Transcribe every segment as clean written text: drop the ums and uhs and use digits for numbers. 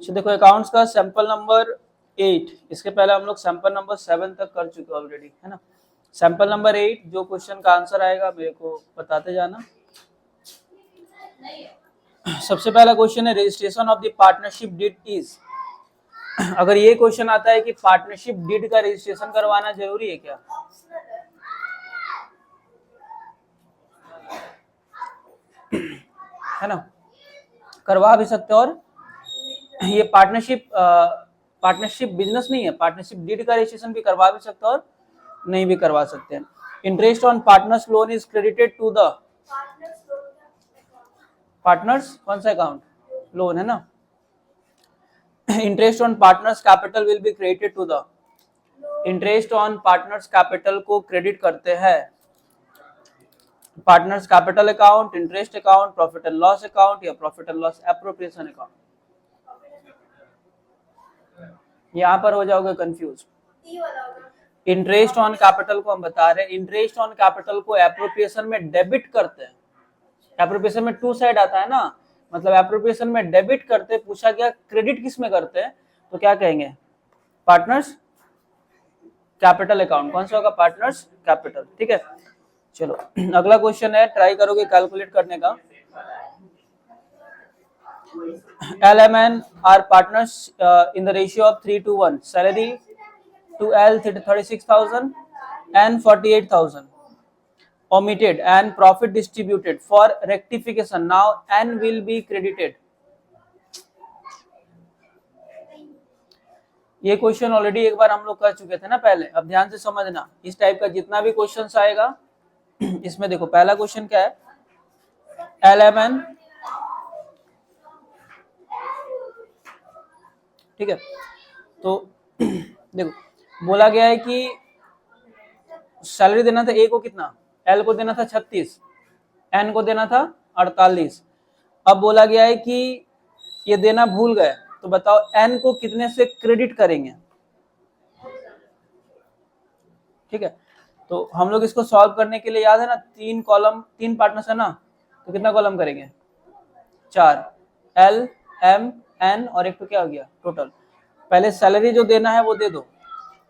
देखो अकाउंट्स का sample number 8, इसके पहले हम लोग सैंपल नंबर 7 तक कर चुके ऑलरेडी, है ना। सैंपल नंबर 8 जो क्वेश्चन का आंसर आएगा मेरे को बताते जाना। सबसे पहला क्वेश्चन है registration of the partnership deed is. अगर ये क्वेश्चन आता है कि पार्टनरशिप डीड का रजिस्ट्रेशन करवाना जरूरी है क्या, है ना, करवा भी सकते हो। और ये पार्टनरशिप बिजनेस नहीं है, पार्टनरशिप डीड का रजिस्ट्रेशन भी करवा भी सकते हो और नहीं भी करवा सकते हैं। Interest on partners loan is credited to the partners, कौन सा अकाउंट, लोन है ना। Interest on partners capital will be credited to the, interest on partners capital को क्रेडिट करते हैं partners capital account, interest account, profit and loss account या profit and loss appropriation account. यहां पर हो जाओगे कंफ्यूज। इंटरेस्ट ऑन कैपिटल को हम बता रहे हैं, इंटरेस्ट ऑन कैपिटल को एप्रोप्रिएशन में डेबिट करते हैं। एप्रोप्रिएशन में टू साइड आता है ना, मतलब एप्रोप्रिएशन में डेबिट करते, पूछा गया क्रेडिट किस में करते हैं, तो क्या कहेंगे, पार्टनर्स कैपिटल अकाउंट। कौन सा होगा, पार्टनर्स कैपिटल। ठीक है, चलो अगला क्वेश्चन है, ट्राई करोगे कैलकुलेट करने का। LMN are partners in the ratio of 3:1. Salary to L 36,000 and 48,000. Omitted and profit distributed for rectification. Now N will be credited. ये क्वेश्चन ऑलरेडी एक बार हम लोग कर चुके थे ना पहले। अब ध्यान से समझना, इस टाइप का जितना भी क्वेश्चन आएगा इसमें देखो पहला क्वेश्चन क्या है, LMN, ठीक है। तो देखो बोला गया है कि सैलरी देना था ए को कितना, एल को देना था 36, एन को देना था 48। अब बोला गया है कि ये देना भूल गए, तो बताओ एन को कितने से क्रेडिट करेंगे। ठीक है, तो हम लोग इसको सॉल्व करने के लिए याद है ना, 3 कॉलम 3 पार्टनर्स है ना, तो कितना कॉलम करेंगे, 4, एल एम एन और एक तो क्या हो गया टोटल। पहले सैलरी जो देना है वो दे दो,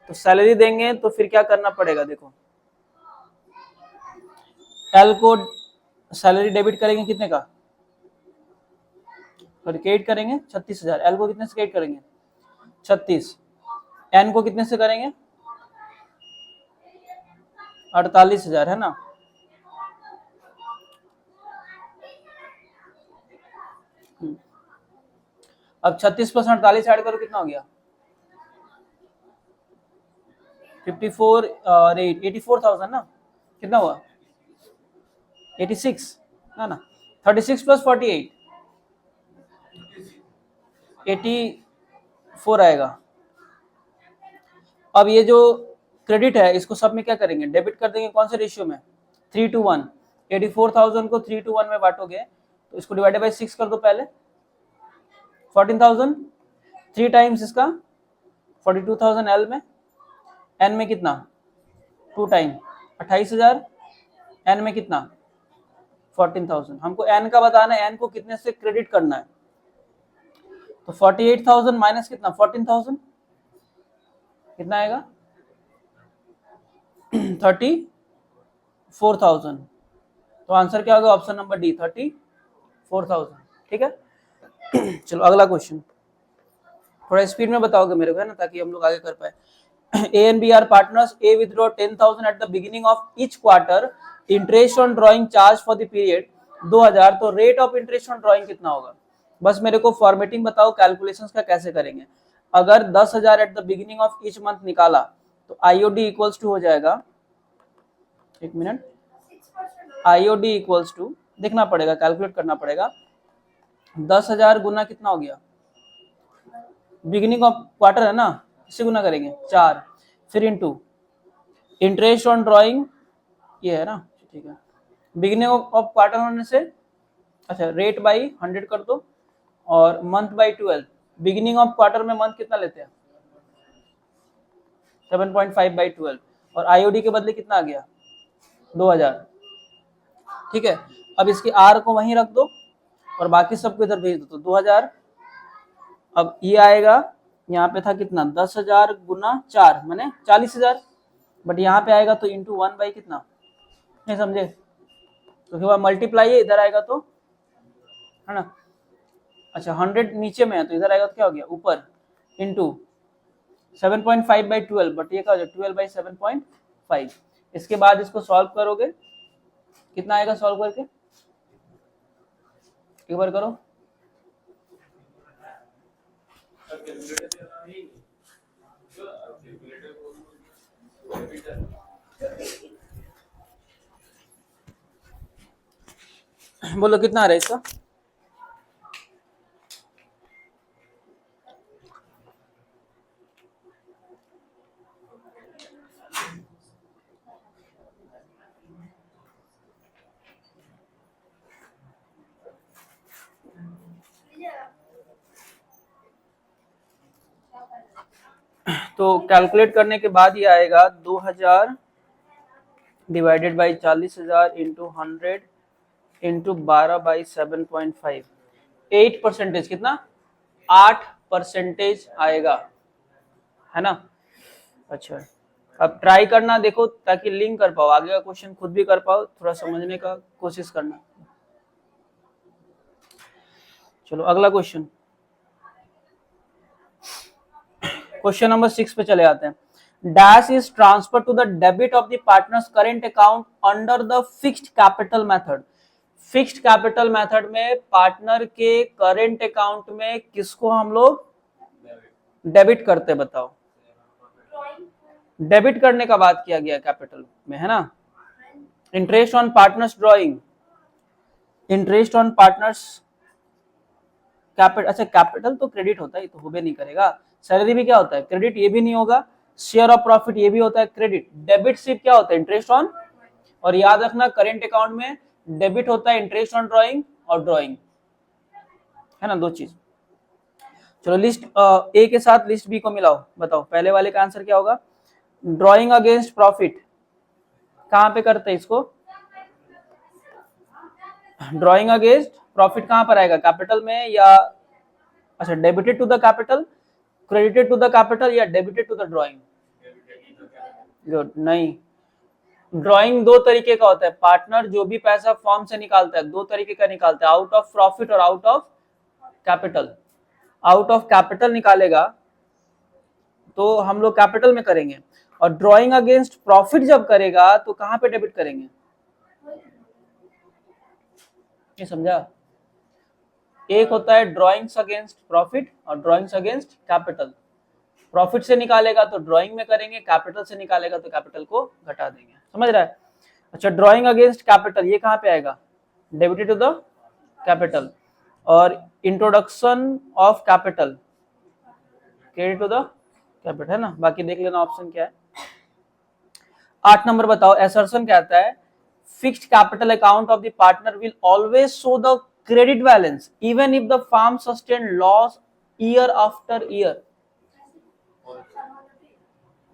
तो सैलरी देंगे तो फिर क्या करना पड़ेगा, देखो एल को सैलरी डेबिट करेंगे कितने का, क्रेडिट करेंगे 36,000, एल को कितने से क्रेडिट करेंगे 36, एन को कितने से करेंगे 48,000, है ना। अब 36 प्लस 48 ऐड करो कितना हो गया 54 और 84,000 ना, कितना हुआ 86 ना 36 प्लस 48 84 आएगा। अब ये जो क्रेडिट है इसको सब में क्या करेंगे, डेबिट कर देंगे, कौन से रेशियो में 3:1। 84,000 को 3:1 में बांटोगे तो इसको डिवाइडेड बाय 6 कर दो पहले, 14,000, 3 टाइम्स इसका 42,000 एल में, एन में कितना 2 टाइम 28,000, एन में कितना 14,000। हमको एन का बताना है, एन को कितने से क्रेडिट करना है, तो 48,000 माइनस कितना 14,000 कितना आएगा 34,000। तो आंसर क्या होगा, ऑप्शन नंबर डी 34,000। ठीक है, चलो अगला क्वेश्चन, थोड़ा स्पीड में बताओगे मेरे को, है ना, ताकि हम लोग आगे कर पाए। A and B are partners. A withdraw 10,000 at the beginning of each quarter. Interest on drawing charge for the period 2,000. तो rate of interest on drawing कितना होगा, बस मेरे को फॉर्मेटिंग बताओ, कैलकुलेशंस का कैसे करेंगे। अगर 10,000 at the beginning of each month निकाला तो आईओडी इक्वल्स टू हो जाएगा, एक मिनट, आईओडी इक्वल्स टू देखना पड़ेगा, कैलकुलेट करना पड़ेगा, 10,000 गुना कितना हो गया, बिगिनिंग ऑफ क्वार्टर है ना, इससे गुना करेंगे 4, फिर इनटू इंटरेस्ट ऑन ड्राइंग ये है ना, ठीक है, बिगिनिंग ऑफ क्वार्टर होने से अच्छा रेट बाई 100 कर दो और month by 12। Beginning of quarter में मंथ कितना लेते हैं 7.5 बाई 12 और आईओडी के बदले कितना आ गया 2,000। ठीक है, अब इसके आर को वहीं रख दो और बाकी सबको इधर भेज दो, तो 2,000 अब ये आएगा, यहाँ पे था कितना 10,000 गुना 4 माने 40,000, बट यहाँ पे आएगा तो इंटू 1 बाई कितना, नहीं समझे, तो बाद मल्टीप्लाई है, इधर आएगा तो है ना, अच्छा 100 नीचे में है तो इधर आएगा तो क्या हो गया ऊपर, इंटू 7.5 बाई 12, बट ये क्या हो जाए 12 बाई 7.5। इसके बाद इसको सॉल्व करोगे, कितना आएगा सॉल्व करके, एक बार करो, बोलो कितना आ रहा है इसका, तो कैलकुलेट करने के बाद ये आएगा 2000 divided by 40,000 into 100 into 12 by 7.5, 8%, कितना 8% आएगा, है ना। अच्छा अब ट्राई करना देखो, ताकि लिंक कर पाओ, आगे का क्वेश्चन खुद भी कर पाओ, थोड़ा समझने का कोशिश करना। चलो अगला क्वेश्चन, क्वेश्चन नंबर 6 पे चले आते हैं। Dash is transfer to the debit of the partners current account under the fixed capital method. Fixed capital method में पार्टनर के करेंट अकाउंट में किसको हम लोग डेबिट करते, बताओ। डेबिट करने का बात किया गया कैपिटल में, है ना। Interest on partners drawing, interest on partners capital, अच्छा कैपिटल तो क्रेडिट होता है, ये तो होबे नहीं करेगा। सैलरी भी क्या होता है क्रेडिट, ये भी नहीं होगा। शेयर ऑफ प्रॉफिट ये भी होता है क्रेडिट। डेबिट सिर्फ क्या होता है इंटरेस्ट ऑन, और याद रखना करेंट अकाउंट में डेबिट होता है इंटरेस्ट ऑन ड्रॉइंग और ड्रॉइंग, है ना, दो चीज। चलो लिस्ट ए के साथ लिस्ट बी को मिलाओ, बताओ पहले वाले का आंसर क्या होगा। ड्रॉइंग अगेंस्ट प्रॉफिट कहां पे करते हैं इसको, ड्रॉइंग अगेंस्ट प्रॉफिट कहां पर आएगा कैपिटल में, या अच्छा debited to the capital, credited to the capital, या debited to the drawing. Good, नहीं, ड्रॉइंग दो तरीके का होता है। पार्टनर जो भी पैसा फॉर्म से निकालता है दो तरीके का निकालता है, आउट ऑफ प्रॉफिट और out of capital. Out of capital निकालेगा तो हम लोग कैपिटल में करेंगे, और ड्रॉइंग अगेंस्ट प्रॉफिट जब करेगा तो कहां पे डेबिट करेंगे, ये समझा। एक होता है ड्रॉइंग्स अगेंस्ट प्रॉफिट और ड्रॉइंग्स अगेंस्ट कैपिटल। प्रॉफिट से निकालेगा तो ड्रॉइंग में करेंगे, कैपिटल से निकालेगा तो कैपिटल को घटा देंगे, समझ रहा है। अच्छा ड्रॉइंग अगेंस्ट कैपिटल ये कहां पे आएगा, डेबिटेड टू द कैपिटल, और introduction of capital credit to the capital, है ना। बाकी देख लेना ऑप्शन क्या है। 8 नंबर बताओ, एसर्शन कहता है fixed capital account of the partner will always show the credit balance even if the firm sustain loss year after year.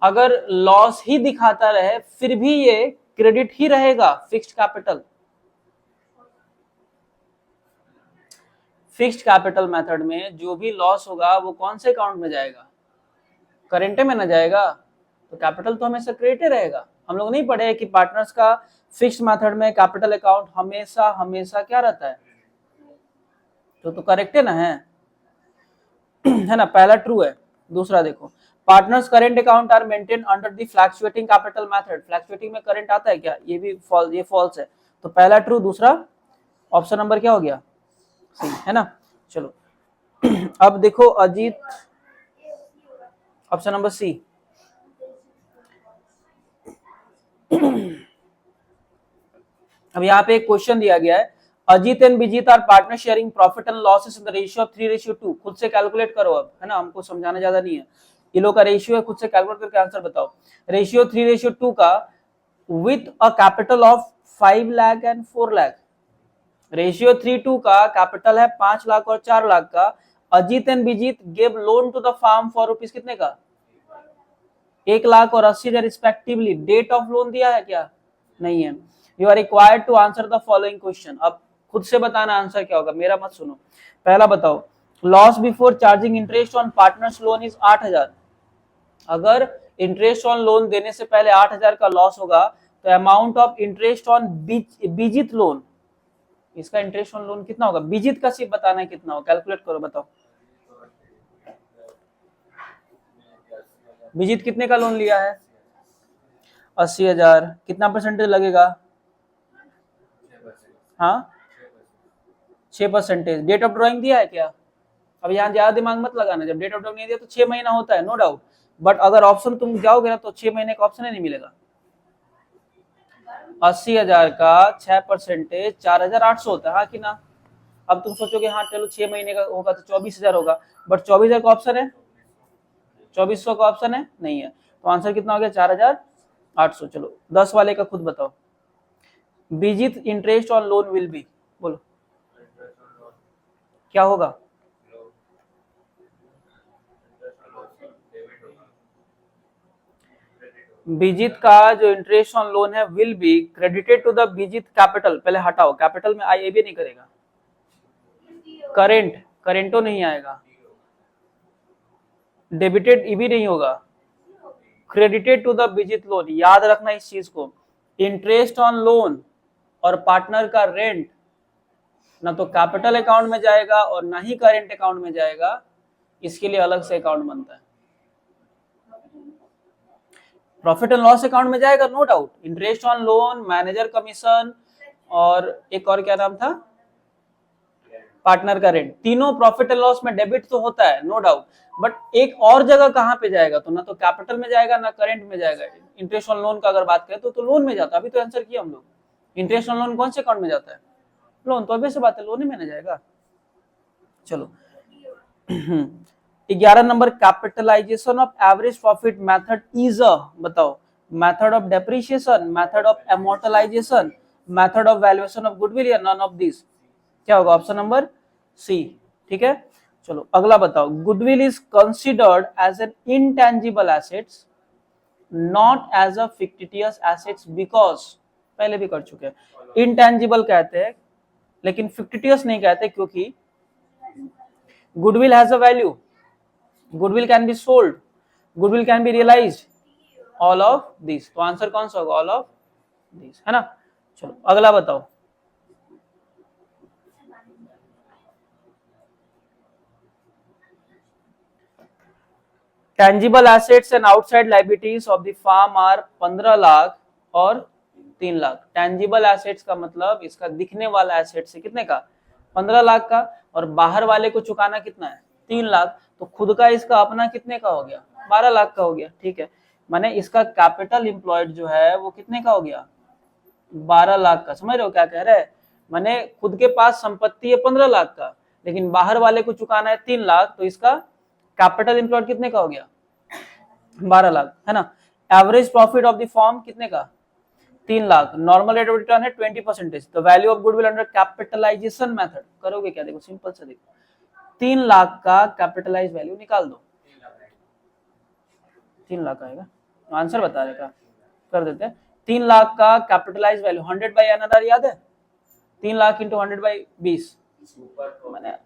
अगर लॉस ही दिखाता रहे फिर भी ये क्रेडिट ही रहेगा fixed capital. Fixed capital method में जो भी लॉस होगा वो कौन से अकाउंट में जाएगा, करेंटे में ना जाएगा, तो कैपिटल तो हमेशा क्रेडिट रहेगा। हम लोग नहीं पढ़े कि पार्टनर्स का फिक्स्ड मेथड में कैपिटल अकाउंट हमेशा हमेशा क्या रहता है, तो करेक्ट है ना, है ना। पहला ट्रू है। दूसरा देखो, partners current account are maintain under the fluctuating capital method. Fluctuating में करंट आता है क्या, ये भी फॉल्स, ये फॉल्स है। तो पहला ट्रू, दूसरा ऑप्शन नंबर क्या हो गया सी, है ना। चलो अब देखो अजीत, ऑप्शन नंबर सी। अब यहाँ पे एक क्वेश्चन दिया गया है, Ajit and Vijit are partner sharing profit and losses in the ratio of 3:2। खुद से कैलकुलेट करो अब, है ना, हमको समझाना ज्यादा नहीं है। ये लोग का रेशियो है, खुद से कैलकुलेट करके आंसर बताओ। रेशियो 3:2 का with a capital of 5 lakh and 4 lakh. Ratio 3:2 का कैपिटल है 5 लाख और 4 लाख का। Ajit and Vijit gave loan to the firm for rupees कितने का, 1 लाख और 80,000 रिस्पेक्टिवली। डेट ऑफ लोन दिया है क्या, नहीं है। You are required to answer the following question. अब खुद से बताना आंसर क्या होगा, मेरा मत सुनो। पहला बताओ, loss before charging interest on partners loan is 8,000। अगर इंटरेस्ट ऑन लोन देने से पहले 8,000 का लॉस होगा तो amount of interest on Bijit loan, इसका इंटरेस्ट ऑन लोन कितना होगा? बीजित का सिर्फ बताना है कितना होगा, कैलकुलेट करो बताओ। बीजित कितने का लोन लिया है? 80,000। कितना परसेंटेज लगेगा? हाँ 6%। डेट ऑफ ड्रॉइंग दिया है क्या? अब यहाँ ज्यादा दिमाग मत लगाना, जब डेट ऑफ ड्रॉइंग नहीं दिया तो 6 महीना होता है नो डाउट, बट अगर ऑप्शन तुम जाओगे ना तो 6 महीने का ऑप्शन ही नहीं मिलेगा। 80,000 का 6% 4,800 होता है, हाँ कि ना? अब तुम सोचोगे हाँ चलो 6 महीने का होगा तो 24,000 होगा, बट 24,000 का ऑप्शन है, 2400 का ऑप्शन है नहीं है, तो आंसर कितना हो गया? 4,800। चलो 10 वाले का खुद बताओ। Bijit interest on loan will be, बोलो क्या होगा? बीजित का जो इंटरेस्ट ऑन लोन है will be credited to the Bijit capital. पहले हटाओ, कैपिटल में आई भी नहीं करेगा, करेंटो नहीं आएगा, डेबिटेड ईबी नहीं होगा, क्रेडिटेड टू द बीजित लोन। याद रखना इस चीज को, इंटरेस्ट ऑन लोन और पार्टनर का रेंट ना तो कैपिटल अकाउंट में जाएगा और ना ही करेंट अकाउंट में जाएगा, इसके लिए अलग से अकाउंट बनता है। प्रॉफिट एंड लॉस अकाउंट में जाएगा no doubt, interest on loan, manager commission और एक और क्या नाम था, पार्टनर का रेंट, तीनों प्रॉफिट एंड लॉस में डेबिट तो होता है नो डाउट, बट एक और जगह कहां पे जाएगा? तो ना तो कैपिटल में जाएगा ना करेंट में जाएगा। इंटरेस्ट ऑन लोन का अगर बात करें तो लोन में जाता है, अभी तो आंसर किया हम लोग। इंटरेस्ट ऑन लोन कौन से अकाउंट में जाता है? लोन, तो अभी से बात है लोन ही में ना जाएगा। चलो 11 number, capitalization of average profit method is a, बताओ, method of depreciation, method of amortization, method of valuation of goodwill या नन ऑफ दिस? क्या होगा? ऑप्शन नंबर सी, ठीक है। चलो अगला बताओ, goodwill is considered as an intangible assets not as a fictitious assets because, पहले भी कर चुके हैं, इनटेंजिबल कहते हैं लेकिन फिक्टिटियस नहीं कहते, क्योंकि goodwill has a value, goodwill can be sold, goodwill can be realised, all of this. तो आंसर कौन सा होगा? ऑल ऑफ दिस, है ना। चलो अगला बताओ, tangible assets and outside liabilities of the firm are 15 lakh और 3 लाख। टेंजिबल एसेट्स का मतलब इसका दिखने वाला एसेट से कितने का? 15 लाख का, और बाहर वाले को चुकाना कितना है? 3 लाख, तो खुद का इसका अपना कितने का हो गया? 12 लाख का हो गया, ठीक है। माने इसका कैपिटल एम्प्लॉयड जो है वो कितने का हो गया? 12 लाख का। समझ रहे हो क्या कह रहे हैं? माने खुद के पास संपत्ति है 15 लाख का, लेकिन बाहर वाले को चुकाना है 3 लाख, तो इसका कैपिटल एम्प्लॉयड कितने का हो गया? 12 लाख, है ना। Average profit of the firm कितने का? 3 lakh. Normal rate of return है 20%। तो value of goodwill under capitalisation method करोगे क्या? देखो सिंपल सा, देखो 3 लाख का कैपिटलाइज वैल्यू निकाल दो, 3 लाख आएगा, आंसर बता रहे का कर देते हैं। 3 लाख का कैपिटलाइज वैल्यू 100 बाई अनदर, याद है? 3 लाख इंटू 100 बाई 20, मैंने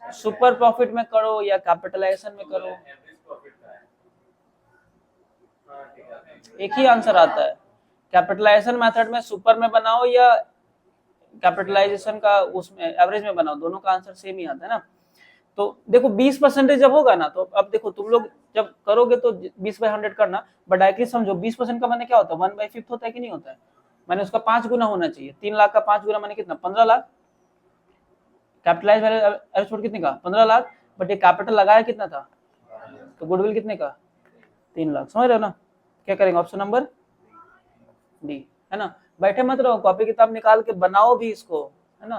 सुपर प्रॉफिट में करो या कैपिटलाइजेशन में करो, एक ही आंसर आता है। कैपिटलाइजेशन मेथड में सुपर में बनाओ या कैपिटलाइजेशन का उसमें एवरेज में बनाओ, दोनों का आंसर सेम ही आता है ना। तो देखो 20% जब होगा ना, तो अब देखो तुम लोग जब करोगे तो 20/100 करना, बट डायरेक्टली समझो 20% का माने क्या होता है? 1/5 होता है कि नहीं होता है? मैंने उसका 5 गुना होना चाहिए। 3 लाख का 5 गुना माने कितना? 15 लाख। कैपिटलाइज वैल्यू कितने का? 15 लाख, बट ये कैपिटल लगाया कितना था? तो गुडविल कितने का? 3 लाख। समझ रहे हो ना? क्या करेंगे? ऑप्शन नंबर डी, है ना। बैठे मत रहो, कॉपी किताब निकाल के बनाओ भी इसको, है ना।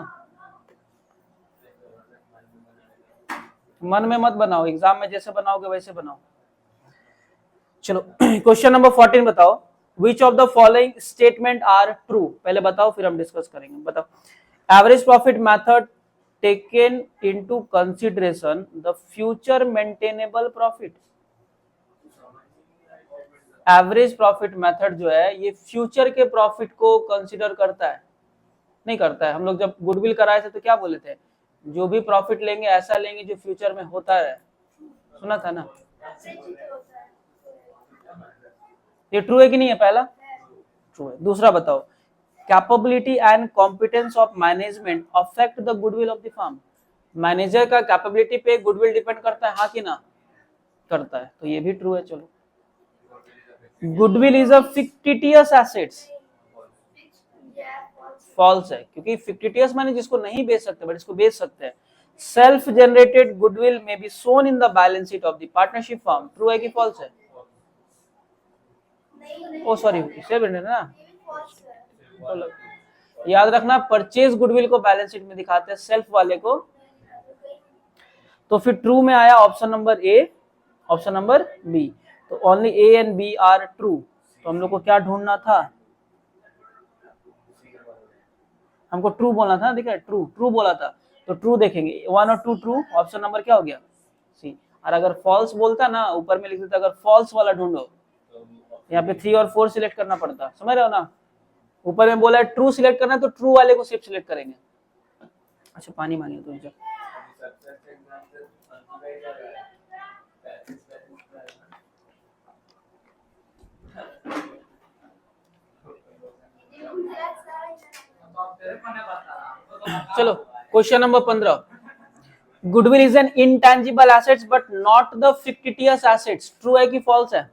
मन में मत बनाओ, एग्जाम में जैसे बनाओगे वैसे बनाओ। चलो क्वेश्चन नंबर 14 बताओ, which of the following statement are true? पहले बताओ फिर हम डिस्कस करेंगे। बताओ, average profit method taken into consideration the future maintainable profit. Average profit method जो है ये फ्यूचर के प्रॉफिट को कंसीडर करता है, नहीं करता है। हम लोग जब गुडविल कराए थे तो क्या बोले थे, जो भी प्रॉफिट लेंगे ऐसा लेंगे जो फ्यूचर में होता है, सुना था ना। ये ट्रू है कि नहीं है, पहला ट्रू है। दूसरा बताओ, capability and competence of management affect the goodwill of the firm. Manager का कैपेबिलिटी पे गुडविल डिपेंड करता है, हाँ कि ना, करता है, तो ये भी ट्रू है। चलो, goodwill is a fictitious assets, false है, क्योंकि फिक्टिटियस माने जिसको नहीं बेच सकते बट इसको बेच सकते हैं। सेल्फ जनरेटेड गुडविल में be shown in the balance sheet of the partnership firm, true है कि फॉल्स है? ओ सॉरी, सेल्फ जनरेटेड ना, याद रखना परचेज गुडविल को बैलेंस शीट में दिखाते हैं, सेल्फ वाले को। तो फिर ट्रू में आया option number A, option number B, तो only A and B are true. तो हम लोग को क्या ढूंढना था, हमको ट्रू बोलना था, देखा ट्रू, ट्रू बोला था, तो ट्रू देखेंगे, 1 और 2 ट्रू, ऑप्शन नंबर क्या हो गया, सी। और अगर फॉल्स बोलता ना, ऊपर में लिख देता अगर फॉल्स वाला ढूंढो, यहाँ पे 3 और 4 सिलेक्ट करना पड़ता, समझ रहे हो ना। ऊपर में बोला है ट्रू सिलेक्ट करना है तो ट्रू वाले को सिर्फ सिलेक्ट करेंगे। अच्छा पानी मांगे तो चलो, question number 15, goodwill is an intangible assets but not the fictitious assets, true है कि फॉल्स है?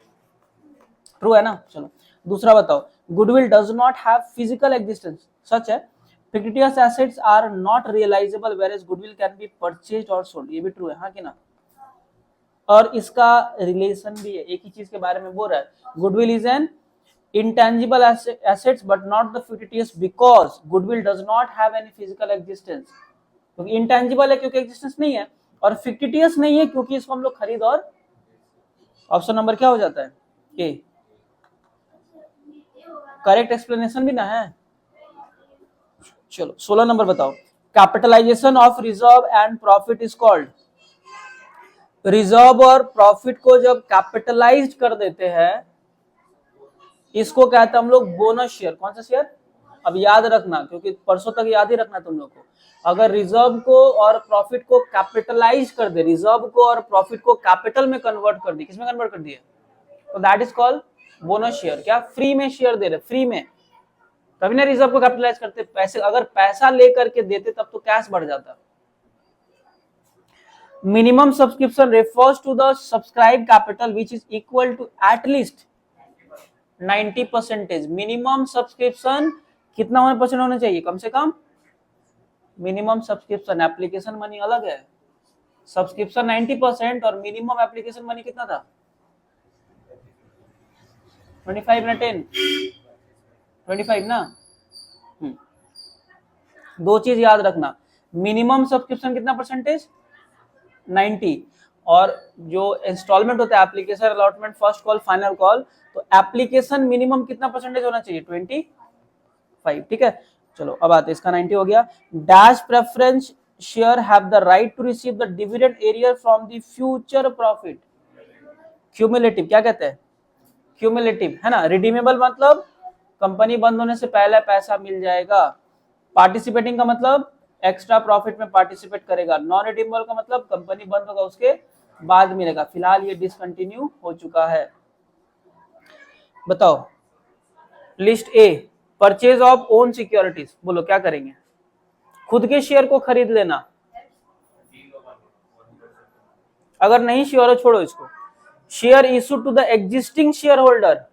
ट्रू है ना। चलो दूसरा बताओ, goodwill does not have physical existence, सच है। Fictitious assets are not realisable whereas goodwill can be purchased और सोल्ड, ये भी ट्रू है, हाँ कि ना। और इसका रिलेशन भी है, एक ही चीज के बारे में बोल रहा है, goodwill is an intangible assets but not the fictitious because goodwill does not have any physical existence, क्योंकि intangible है क्योंकि existence नहीं है, और fictitious नहीं है क्योंकि इसको हम लोग खरीद, और ऑप्शन नंबर क्या हो जाता है, ए। करेक्ट एक्सप्लेनेशन भी ना है। चलो 16 नंबर बताओ, capitalisation of reserve and profit is called, reserve और प्रॉफिट को जब कैपिटलाइज कर देते हैं इसको कहते हैं हम लोग बोनस शेयर। कौन सा शेयर, अब याद रखना क्योंकि परसों तक याद ही रखना तुम लोग को, अगर रिजर्व को और प्रॉफिट को कैपिटलाइज कर दे, रिजर्व को और प्रॉफिट को कैपिटल में कन्वर्ट कर दी, किसमें कन्वर्ट कर दिया, तो that is called bonus share. क्या फ्री में शेयर दे रहे, फ्री में, तभी ना रिजर्व को कैपिटलाइज करते। पैसे अगर पैसा लेकर के देते तब तो कैश बढ़ जाता। Minimum subscription refers to the subscribe capital which is equal to at least 90%। Minimum subscription कितना % होना चाहिए, कम से कम। मिनिमम सब्सक्रिप्शन, एप्लीकेशन मनी अलग है, सब्सक्रिप्शन 90% और मिनिमम एप्लीकेशन मनी कितना था, 25 ना 10, 25 ना। दो चीज याद रखना, मिनिमम सब्सक्रिप्शन कितना %, 90, और जो इंस्टॉलमेंट होता है application allotment first call final call, तो एप्लीकेशन मिनिमम कितना % होना चाहिए, 25, ठीक है। चलो अब आते हैं, इसका 90 हो गया। Dash preference share have the right to receive the dividend arrear from the future profit, cumulative, क्या कहते हैं, क्यूमुलेटिव है ना। रिडीमेबल मतलब कंपनी बंद होने से पहले पैसा मिल जाएगा, पार्टिसिपेटिंग का मतलब एक्स्ट्रा प्रॉफिट में पार्टिसिपेट करेगा, नॉन रिडीमेबल का मतलब कंपनी बंद होगा उसके बाद मिलेगा। फिलहाल ये डिसकंटिन्यू हो चुका है। बताओ, list A, purchase of own securities, बोलो क्या करेंगे, खुद के शेयर को खरीद लेना, अगर नहीं श्योर हो छोड़ो इसको। Share issue to the existing share holder,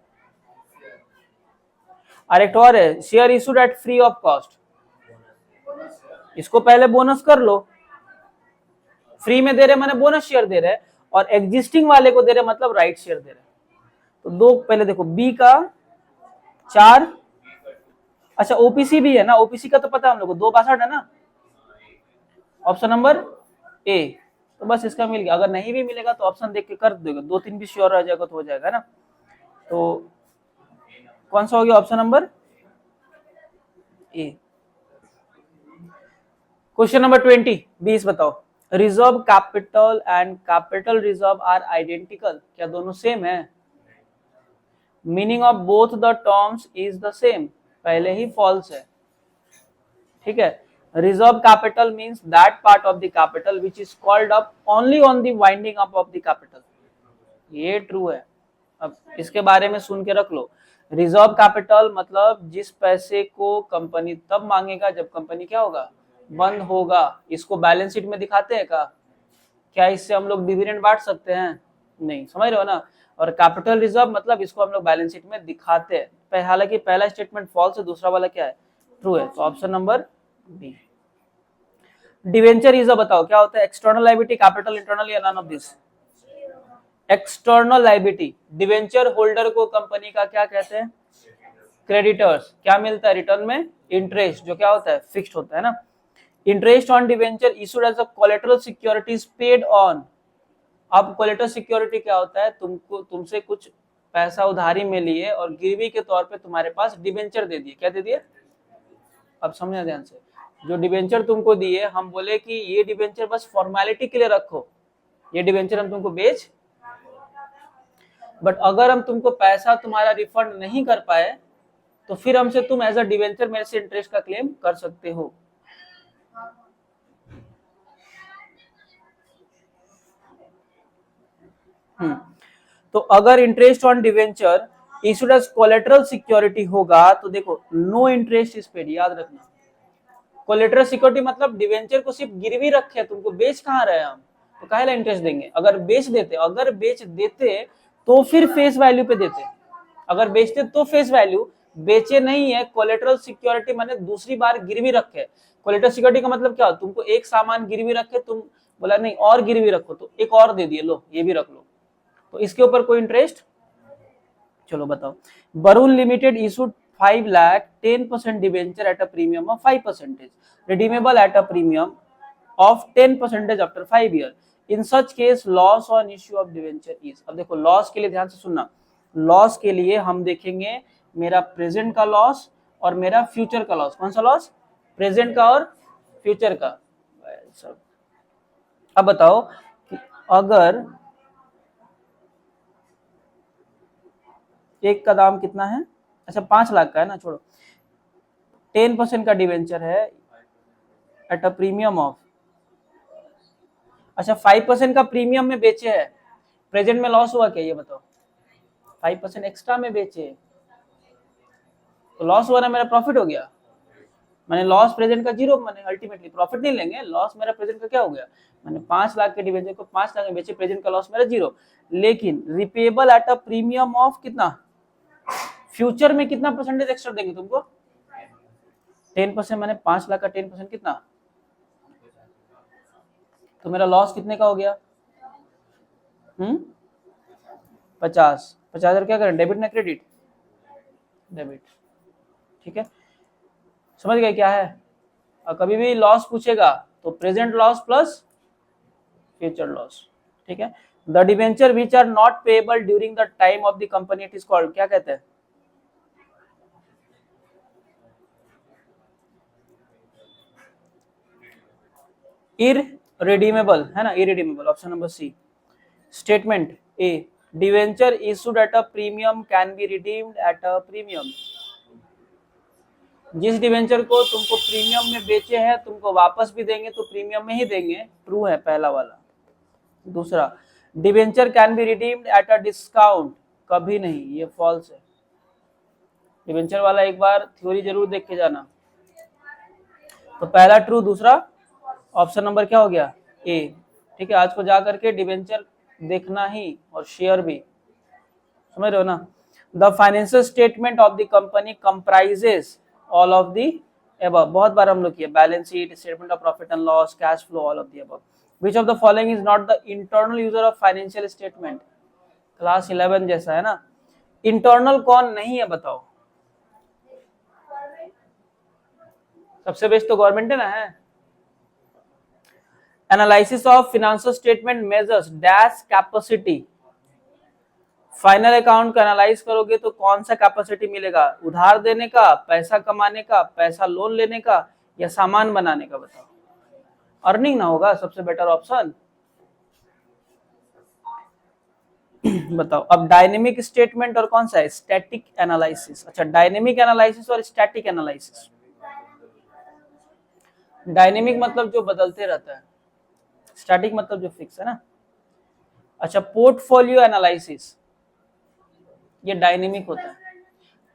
और एक और है share issued at free of cost, इसको पहले बोनस कर लो, फ्री में दे रहे माने बोनस शेयर दे रहे, और एग्जिस्टिंग वाले को दे रहे मतलब राइट शेयर दे रहे। तो दो पहले देखो, बी का 4, अच्छा ओपीसी भी है ना, ओपीसी का तो पता है हम लोग को 2/62 है ना, ऑप्शन नंबर ए। तो बस इसका मिल गया, अगर नहीं भी मिलेगा तो ऑप्शन देख के कर दोगे, 2-3 भी श्योर रह जाएगा तो हो जाएगा ना। तो कौन सा हो गया, option number A. Question number 20 बताओ, reserve capital and capital reserve are identical, क्या दोनों सेम है, meaning of both the terms is the same, पहले ही फॉल्स है। ठीक है। Reserve capital means that part of the capital which is called up only on the winding up of the capital, ये true है। अब इसके बारे में सुन के रख लो। रिजर्व कैपिटल मतलब जिस पैसे को कंपनी तब मांगेगा जब कंपनी क्या होगा, बंद होगा। इसको बैलेंस शीट में दिखाते हैं क्या इससे हम लोग डिविडेंड बांट सकते हैं? नहीं, समझ रहे हो ना। और कैपिटल रिजर्व मतलब इसको हम लोग बैलेंस शीट में दिखाते हैं। हालांकि पहला स्टेटमेंट फॉल्स है, दूसरा वाला क्या है, ट्रू है। तो option number B. Debenture is बताओ क्या होता है, एक्सटर्नल लायबिलिटी, कैपिटल, इंटरनल, या none of this? External liability. Debenture holder को कंपनी का क्या कहते हैं, क्रेडिटर्स। क्या मिलता है रिटर्न में, इंटरेस्ट, जो क्या होता है, फिक्स्ड होता है ना। Interest on debenture issued as a collateral securities paid on. अब कोलेटरल सिक्योरिटी क्या होता है, तुमसे कुछ पैसा उधारी में लिए और गिरवी के तौर पे तुम्हारे पास डिवेंचर दे दिए। क्या दे दिए, अब समझना ध्यान से। जो डिवेंचर तुमको दिए, हम बोले कि ये डिवेंचर बस फॉर्मेलिटी के लिए रखो, ये डिवेंचर हम तुमको बेच, बट अगर हम तुमको पैसा तुम्हारा रिफंड नहीं कर पाए तो फिर हमसे तुम एज अ डिवेंचर मेरे से इंटरेस्ट का क्लेम कर सकते हो। तो अगर interest on debenture issued as collateral security होगा तो देखो नो इंटरेस्ट इज पेड, याद रखना। कोलेटरल सिक्योरिटी मतलब डिवेंचर को सिर्फ गिरवी रखे, तुमको बेच कहां रहे हम, तो काहे इंटरेस्ट देंगे। अगर बेच देते तो फिर फेस वैल्यू पे देते, अगर बेचते तो फेस वैल्यू, बेचे नहीं है। कोलेटरल सिक्योरिटी माने दूसरी बार गिरवी रखे। कोलेटरल सिक्योरिटी का मतलब क्या, तुमको एक सामान गिरवी रखे, तुम बोला नहीं और गिरवी रखो, तो एक और दे दिए, लो ये भी रख लो, तो इसके ऊपर कोई इंटरेस्ट। चलो बताओ, Barun limited issued 5 lakh 10% debenture at a premium of 5%, redeemable at a premium of 10% after 5 years. In such case, loss on issue of debenture is। अब देखो लॉस के लिए ध्यान से सुनना, लॉस के लिए हम देखेंगे मेरा प्रेजेंट का लॉस और मेरा फ्यूचर का लॉस। कौन सा लॉस, प्रेजेंट का और फ्यूचर का। अब बताओ कि अगर एक का दाम कितना है, अच्छा 5 लाख का है ना, छोड़ो, 10% का डिवेंचर है एट अ प्रीमियम ऑफ, अच्छा 5% का प्रीमियम में बेचे है, प्रेजेंट में लॉस हुआ क्या, ये बताओ। 5% एक्स्ट्रा में बेचे तो लॉस हुआ ना, मेरा प्रॉफिट हो गया। मैंने लॉस प्रेजेंट का जीरो, मैंने अल्टीमेटली प्रॉफिट नहीं लेंगे, लॉस मेरा प्रेजेंट का क्या हो गया, मैंने 5 लाख के डिवेंचर को 5 लाख में बेचे, प्रेजेंट का लॉस मेरा जीरो। लेकिन repayable eight a premium of कितना, फ्यूचर में कितना परसेंटेज एक्स्ट्रा देंगे तुमको, 10%, मैंने 5 लाख का 10% कितना, तो मेरा लॉस कितने का हो गया, 50 क्या करें, डेबिट ना क्रेडिट, डेबिट। ठीक है, समझ गए क्या है। और कभी भी लॉस पूछेगा तो present loss plus future loss. ठीक है, the debenture which are not payable during the time of the company, it is called, क्या कहते हैं, इररिडीमेबल, है ना, irredeemable, option number C. Statement A, debenture issued at a premium can be redeemed at a premium. जिस debenture को तुमको premium में बेचे हैं तुमको वापस भी देंगे तो प्रीमियम में ही देंगे, ट्रू है पहला वाला। दूसरा, debenture can be redeemed at a discount, कभी नहीं, ये फॉल्स है। डिवेंचर वाला एक बार थ्योरी जरूर देख के जाना। तो पहला ट्रू, दूसरा ऑप्शन नंबर क्या हो गया, ए। ठीक है, आज को जा करके डिवेंचर देखना ही और शेयर भी, समझ रहे हो ना। The financial statement of the company comprises all of the above, बहुत बार हम लोग किया, balance sheet, statement of profit and loss, cash flow, all of the above. Which of the following is not the internal user of financial statement, class 11 जैसा है ना। Internal कौन नहीं है बताओ, सबसे बेस्ट तो गवर्नमेंट है ना, है। Analysis of financial statement measures dash capacity, final account का एनालाइज करोगे तो कौन सा कैपेसिटी मिलेगा, उधार देने का, पैसा कमाने का, पैसा लोन लेने का, या सामान बनाने का, बताओ। अर्निंग ना होगा, सबसे बेटर ऑप्शन। बताओ, अब डायनेमिक स्टेटमेंट और कौन सा है, स्टैटिक एनालिसिस। अच्छा, डायनेमिक एनालिसिस और स्टैटिक एनालिसिस, डायनेमिक मतलब जो बदलते रहता है, स्टैटिक मतलब जो फिक्स है ना। अच्छा, पोर्टफोलियो एनालिसिस ये डायनेमिक होता है।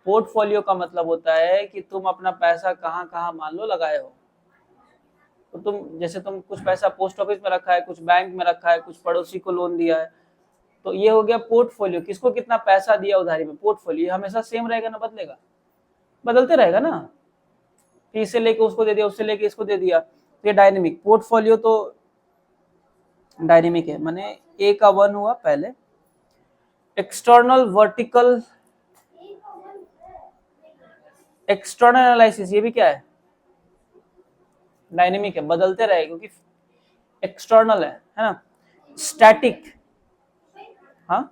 पोर्टफोलियो का मतलब होता है कि तुम अपना पैसा कहाँ कहाँ मान लो लगाए हो। तो तुम जैसे तुम कुछ पैसा पोस्ट ऑफिस में रखा है, कुछ बैंक में रखा है, कुछ पड़ोसी को लोन दिया है, तो ये हो गया पोर्टफोलियो। किसको कितना पैसा दिया उधारी में, पोर्टफोलियो हमेशा सेम रहेगा ना, बदलेगा, बदलते रहेगा ना, कि इसे लेके उसको दे दिया, उससे लेके इसको दे दिया, तो ये डायनेमिक। पोर्टफोलियो तो डायनेमिक है, माने ए का 1 हुआ पहले। एक्सटर्नल वर्टिकल एक्सटर्नल एनालिसिस ये भी क्या है, डायनेमिक है, बदलते रहे क्योंकि एक्सटर्नल है ना। स्टैटिक, हाँ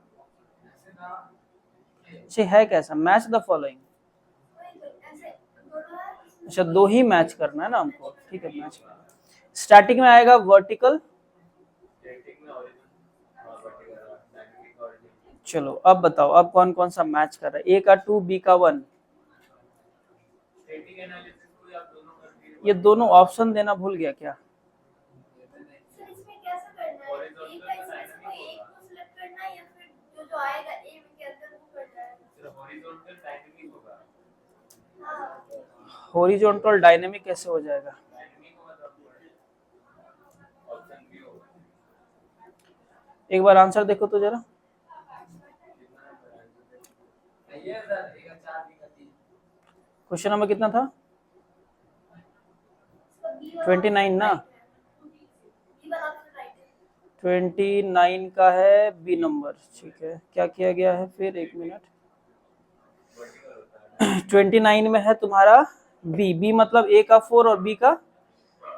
है कैसा, मैच द फॉलोइंग। अच्छा, दो ही मैच करना है ना हमको, ठीक है, मैच करना। स्टैटिक में आएगा वर्टिकल। चलो अब बताओ, अब कौन कौन सा मैच कर रहा है, ए का 2 बी का 1। ये दोनों ऑप्शन देना भूल गया क्या? हॉरिजॉन्टल डायनेमिक कैसे हो जाएगा? एक बार आंसर देखो तो जरा। क्वेश्चन नंबर कितना था? 29 ना, 29 का है बी नंबर, ठीक है। क्या किया गया है फिर, एक मिनट। 29 में है तुम्हारा बी, बी मतलब ए का 4 और बी का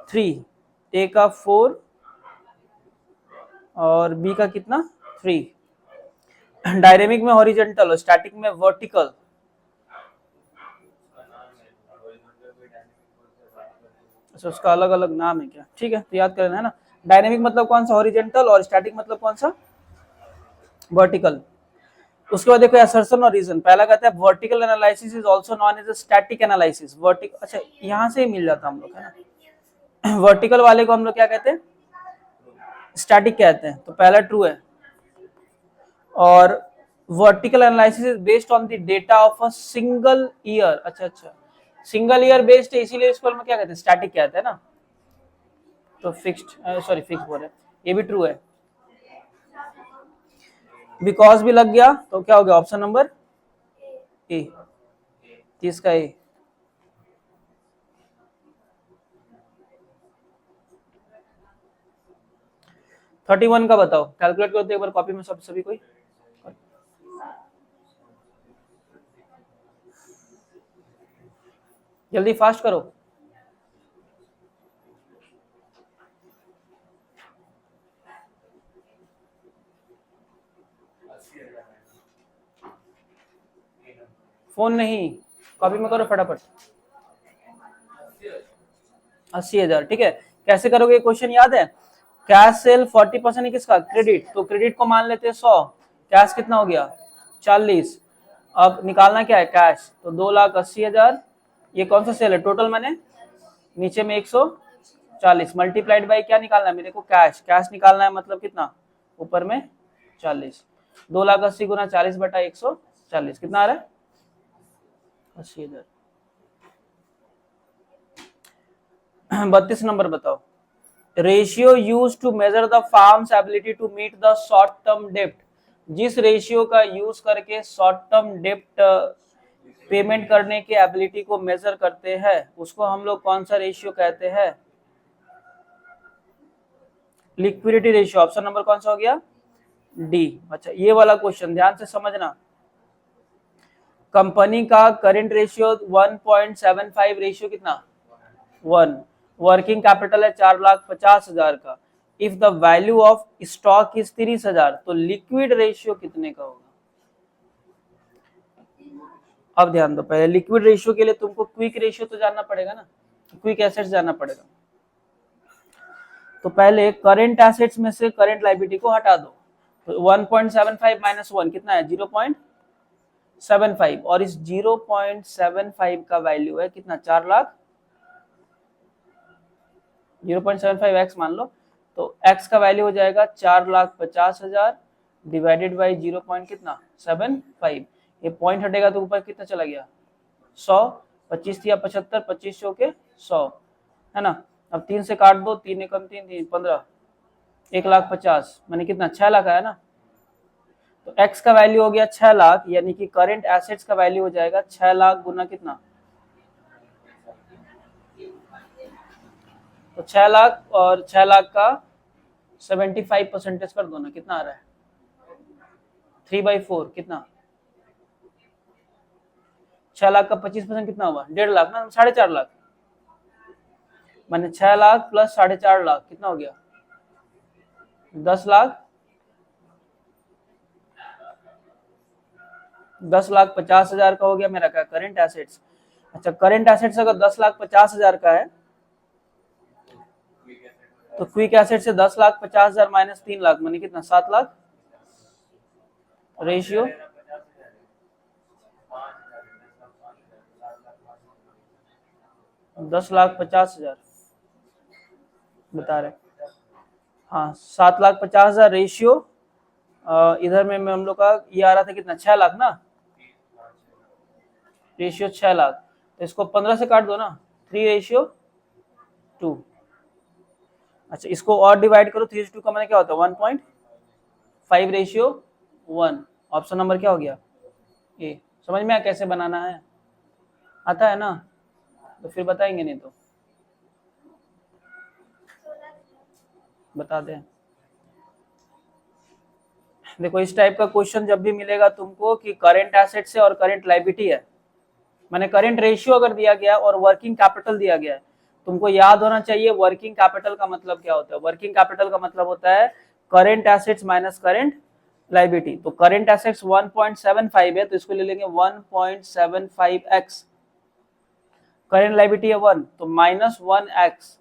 3। ए का 4 और बी का कितना, 3। डायनेमिक में हॉरिजॉन्टल और स्टैटिक में वर्टिकल। अच्छा, उसका अलग अलग नाम है क्या? ठीक है, तो याद करना है ना। डायनेमिक मतलब कौन सा, हॉरिजॉन्टल, और स्टैटिक मतलब कौन सा, वर्टिकल। उसके बाद देखो असर्शन और रीजन। पहला कहता है vertical analysis is also known as static analysis. Vertical, अच्छा यहाँ से ही मिल जाता हम लोग है ना। वर्टिकल वाले को हम लोग क्या कहते हैं, स्टैटिक कहते हैं, तो पहला ट्रू है। और vertical analysis is based on the data of a single year. अच्छा अच्छा, सिंगल ईयर बेस्ड है, इसीलिए इसको हम क्या कहते हैं, स्टैटिक कहते हैं ना। तो फिक्स्ड, सॉरी फिक्स बोल रहे, ये भी ट्रू है। बिकॉज भी लग गया तो क्या हो गया, ऑप्शन नंबर ए, 30 का ए। थर्टी वन का बताओ, कैलकुलेट करते एक बार कॉपी में सब सभी कोई। जल्दी फास्ट करो। फोन नहीं, कॉपी में करो फटाफट। 80,000, ठीक है। कैसे करोगे क्वेश्चन याद है? कैश सेल 40% किसका, क्रेडिट, तो क्रेडिट को मान लेते हैं 100, कैश कितना हो गया 40। अब निकालना क्या है, कैश, तो 2,80,000। ये कौन सा सेल है, टोटल मैंने नीचे में 140 मल्टीप्लाइड बाई क्या निकालना है मेरे को, कैश। कैश निकालना है मतलब कितना, ऊपर में 40। 2,80,000 गुना 40 बटा 140 कितना आ रहा है, 80,000। 32 नंबर बताओ। Ratio use to measure the firms ability to meet the short term डेप्ट। जिस रेशियो का यूज करके शॉर्ट टर्म डेप्ट पेमेंट करने की एबिलिटी को मेजर करते हैं, उसको हम लोग कौन सा रेशियो कहते हैं, लिक्विडिटी रेशियो। ऑप्शन नंबर कौन सा हो गया, डी। अच्छा, ये वाला क्वेश्चन ध्यान से समझना। कंपनी का करंट रेशियो 1.75 रेशियो कितना, 1। वर्किंग कैपिटल है 4,50,000 का। If the value of stock is 30,000, तो लिक्विड रेशियो कितने का होगा। अब ध्यान दो, पहले लिक्विड रेशियो के लिए तुमको क्विक रेशियो तो जानना पड़ेगा ना, क्विक एसेट्स जानना पड़ेगा। तो पहले करंट एसेट्स में से करंट लायबिलिटी को हटा दो, तो 1.75 माइनस 1 कितना है, 0.75। और इस 0.75 का वैल्यू है कितना, 4 लाख 0.75x मान लो, तो x का वैल्यू हो जाएगा 4,50,000 डिवाइडेड बाई 0. कितना 75. ये पॉइंट हटेगा तो ऊपर कितना चला गया 100. 25 या 75, 25 के 100 है ना. अब 3 से काट दो, 3 एकम 3, 3 15, 1,50,000 मैंने कितना 6 लाख आया ना. तो x का वैल्यू हो गया 6 लाख, यानी कि करंट एसेट्स का वैल्यू हो जाएगा 6 लाख गुना कितना, तो 6 लाख और 6 लाख का 75% कर दो ना, कितना आ रहा है 3/4 कितना, 6 लाख का 25% कितना हुआ 1.5 लाख ना, 4.5 लाख. मैंने 6 लाख प्लस 4.5 लाख कितना हो गया 10 लाख, 10,50,000 का हो गया मेरा क्या करंट एसेट्स. अच्छा, करंट एसेट्स अगर 10,50,000 का है तो क्विक एसेट से 10,50,000 माइनस 3 लाख मैंने कितना 7 लाख. रेशियो 10,50,000 बता रहे. हाँ 7,50,000 रेशियो. इधर में हम लोग का ये आ रहा था कितना 6 लाख ना, रेशियो 6 लाख. तो इसको 15 से काट दो ना, 3:2. अच्छा, इसको और डिवाइड करो, 3:2 का मैंने क्या होता है 1.5:1. ऑप्शन नंबर क्या हो गया ए. समझ में आया कैसे बनाना है, आता है ना, तो फिर बताएंगे, नहीं तो बता दें. देखो इस टाइप का क्वेश्चन जब भी मिलेगा तुमको कि करंट एसेट से और करंट लायबिलिटी है, मैंने करंट रेशियो अगर दिया गया और वर्किंग कैपिटल दिया गया है, तुमको याद होना चाहिए वर्किंग कैपिटल का मतलब क्या होता है. वर्किंग कैपिटल का मतलब होता है current assets minus current liability. तो करंट एसेट्स 1.75 है, तो इसको ले लेंगे 1.75x. करंट लायबिलिटी है 1, तो माइनस 1x.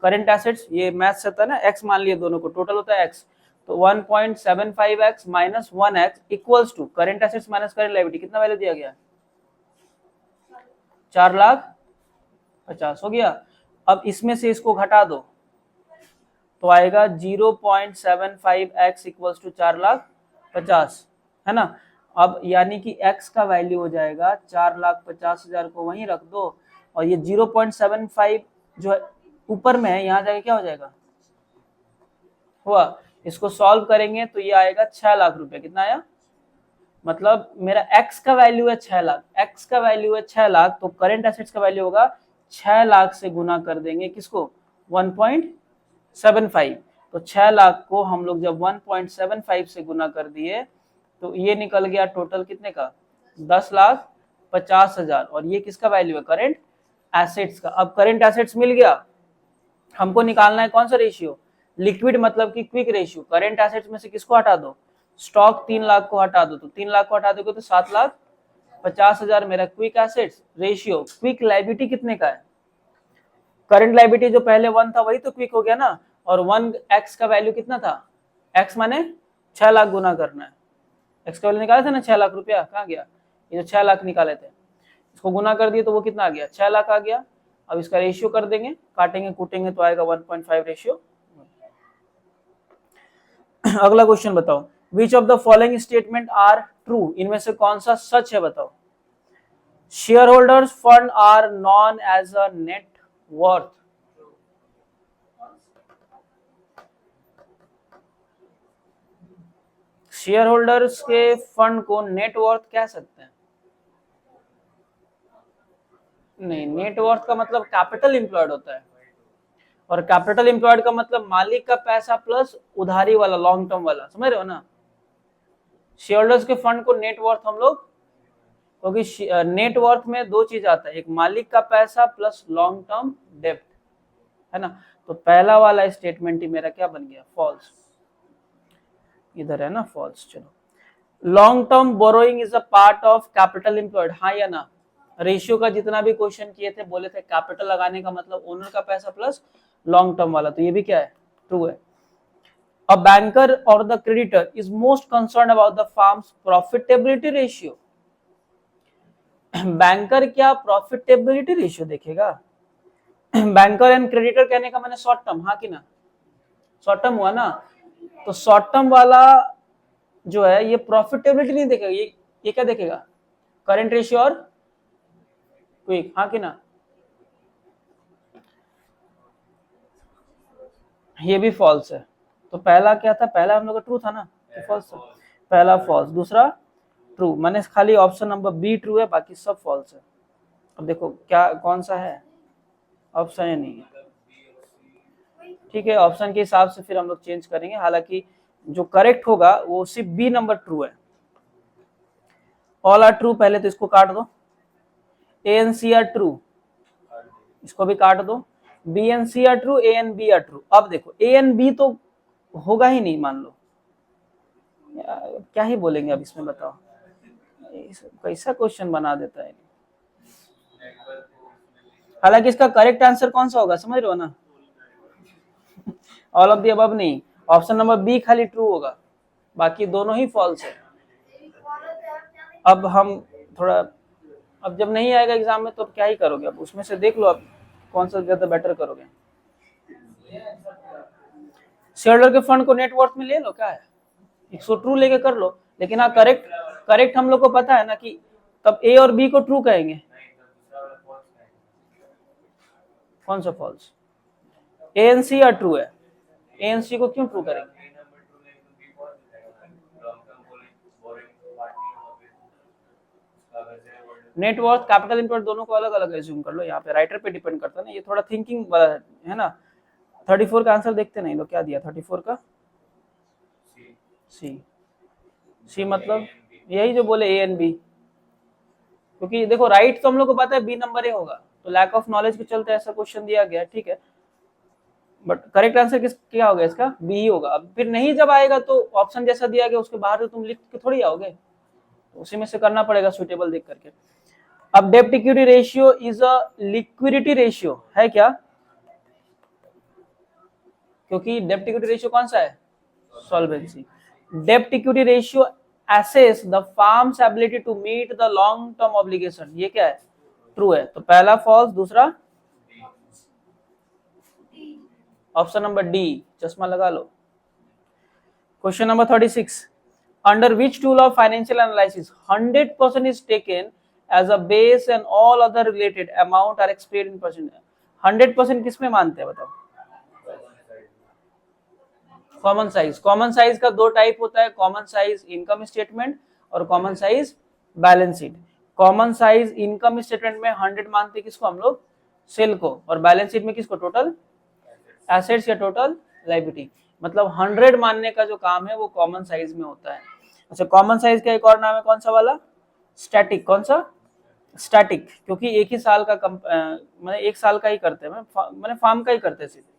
करंट एसेट्स ये मैथ से होता है ना, x मान लिए दोनों को, टोटल होता है x. तो 1.75x minus 1x equals to current assets minus current liability कितना वैल्यू दिया गया 4,50,000 हो गया. अब इसमें से इसको घटा दो तो आएगा 0.75x इक्वल्स टू 4,50,000 है ना. अब यानी कि x का वैल्यू हो जाएगा 4,50,000 को वहीं रख दो, और ये 0.75 जो है ऊपर में है, यहाँ जाके क्या हो जाएगा हुआ. इसको सॉल्व करेंगे तो ये आएगा 6 लाख रुपए. कितना आया, मतलब मेरा x का वैल्यू है 6 लाख, x का वैल्यू है 6 लाख, तो करंट एसेट्स का वैल्यू होगा 6 लाख से गुना कर देंगे किसको 1.75. तो 6 लाख को हम लोग जब 1.75 से गुना कर दिए तो ये निकल गया टोटल कितने का 10,50,000. और ये किसका वैल्यू है करंट एसेट्स का. अब करंट एसेट्स मिल गया, हमको निकालना है कौन सा रेशियो, लिक्विड मतलब कि क्विक रेशियो. करंट एसेट्स में से किसको हटा दो, स्टॉक 3 लाख को हटा दो, तो 3 लाख को हटा दोगे तो 7,50,000 मेरा quick assets. Ratio quick liability कितने का है, करंट लायबिलिटी जो पहले 1 था वही तो क्विक हो गया ना, और 1x का वैल्यू कितना था, x माने 6 लाख गुना करना है. x का वैल्यू निकाले थे ना 6 लाख रुपया, कहाँ गया, ये जो 6 लाख निकाले थे, इसको गुना कर दिए तो वो कितना आ गया 6 लाख आ गया. अब इसका रेशियो कर देंगे, काटेंगे कूटेंगे तो आएगा 1.5 रेशियो. अगला क्वेश्चन बताओ, which of the following statement are true, इनमें से कौन सा सच है बताओ. Share holders fund are known as a net worth. Share holders के फंड को नेट वर्थ कह सकते हैं, नहीं. नेट वर्थ का मतलब कैपिटल एम्प्लॉयड होता है, और कैपिटल एम्प्लॉयड का मतलब मालिक का पैसा प्लस उधारी वाला लॉन्ग टर्म वाला, समझ रहे हो ना. शेयर होल्डर्स के फंड को नेट वर्थ हम लोग, क्योंकि नेट वर्थ में दो चीज आता है, एक मालिक का पैसा प्लस लॉन्ग टर्म डेब्ट है ना. तो पहला वाला स्टेटमेंट ही मेरा क्या बन गया फॉल्स, इधर है ना फॉल्स. चलो, long term borrowing is a part of capital employed, हाँ या ना. रेशियो का जितना भी क्वेश्चन किए थे बोले थे कैपिटल लगाने का मतलब ओनर का पैसा प्लस लॉन्ग टर्म वाला, तो ये भी क्या है ट्रू है. A banker or the creditor is most concerned about the firm's profitability ratio. Banker क्या प्रॉफिटेबिलिटी रेशियो देखेगा, बैंकर एंड क्रेडिटर कहने का मैंने शॉर्ट टर्म, हाँ कि ना, शॉर्ट टर्म हुआ ना, तो शॉर्ट टर्म वाला जो है ये प्रॉफिटेबिलिटी नहीं देखेगा, ये क्या देखेगा, करंट रेशियो और क्विक, हाँ कि ना, ये भी फॉल्स है। तो पहला क्या था, पहला हम लोग का ट्रू था ना, तो फॉल्स था, पहला फॉल्स, दूसरा ट्रू, मैंने खाली ऑप्शन नंबर बी ट्रू है, बाकी सब फॉल्स है। अब देखो क्या कौन सा है, ऑप्शन ए नहीं है, ठीक है, ऑप्शन के हिसाब से फिर हम लोग चेंज करेंगे, हालांकि जो करेक्ट होगा वो सिर्फ बी नंबर ट्रू है, ऑल आर ट्रू, पहले तो इसको काट दो, A and C are true, इसको भी काट दो, B and C are true, A and B are true. अब देखो ए एन बी तो होगा ही नहीं, मान लो, क्या ही बोलेंगे अब इसमें, बताओ कैसा क्वेश्चन बना देता है। हालांकि इसका करेक्ट आंसर कौन सा होगा समझ रहे हो ना, ऑल ऑफ दी अबव नहीं, ऑप्शन नंबर बी खाली ट्रू होगा, बाकी दोनों ही फॉल्स है। अब हम थोड़ा, अब जब नहीं आएगा एग्जाम में तो क्या ही करोगे, अब उसमें से देख लो अब कौन सा ज्यादा बेटर करोगे। शेयर होल्डर के फंड को नेटवर्थ में ले लो, क्या है, 100 ट्रू लेके कर लो, लेकिन हाँ करेक्ट हम लोग को पता है ना कि तब ए और बी को ट्रू कहेंगे, कौन सा फॉल्स, ए एन सी या ट्रू है, ए एन सी को क्यों ट्रू करेंगे, नेटवर्थ कैपिटल इनवर्थ दोनों को अलग अलग एज्यूम कर लो, यहाँ पे राइटर पे डिपेंड करता है ना, ये थोड़ा थिंकिंग वाला है ना। 34 का आंसर देखते नहीं लोग, क्या दिया 34 का, सी, सी मतलब यही जो बोले ए एन बी, क्योंकि देखो राइट तो हम लोग को पता है बी नंबर ए होगा, तो लैक ऑफ नॉलेज के चलते ऐसा क्वेश्चन दिया गया, ठीक है, बट करेक्ट आंसर किस क्या होगा इसका, बी ही होगा। अब फिर नहीं जब आएगा तो ऑप्शन जैसा दिया गया उसके बाहर तो तुम लिख के थोड़ी आओगे, तो उसी में से करना पड़ेगा सुटेबल देख करके। अब डेब्ट equity ratio is a liquidity ratio है क्या, क्योंकि डेब्ट इक्विटी रेशियो कौन सा है, सॉल्वेंसी, डेब्ट equity ratio assess the firm's ability to meet the long term obligation, ये क्या है, ट्रू है, तो पहला फॉल्स, दूसरा ऑप्शन नंबर डी, चश्मा लगा लो। Question number 36, under which tool of financial analysis 100% is taken as a base and all other related amount are explained in percent, 100% किसमें मानते हैं बताओ, कॉमन साइज, कॉमन साइज का दो टाइप होता है, कॉमन साइज इनकम स्टेटमेंट और common size balance sheet. Common size income statement में 100 मानते किसको हम लोग, सेल को, और बैलेंस शीट में किसको, टोटल एसेट्स या टोटल लायबिलिटी, मतलब 100 मानने का जो काम है वो कॉमन साइज में होता है। अच्छा, कॉमन साइज का एक और नाम है कौन सा वाला, स्टैटिक, कौन सा, स्टैटिक, क्योंकि एक ही साल का मतलब एक साल का ही करते हैं, मैंने फार्म का ही करते हैं सीधे।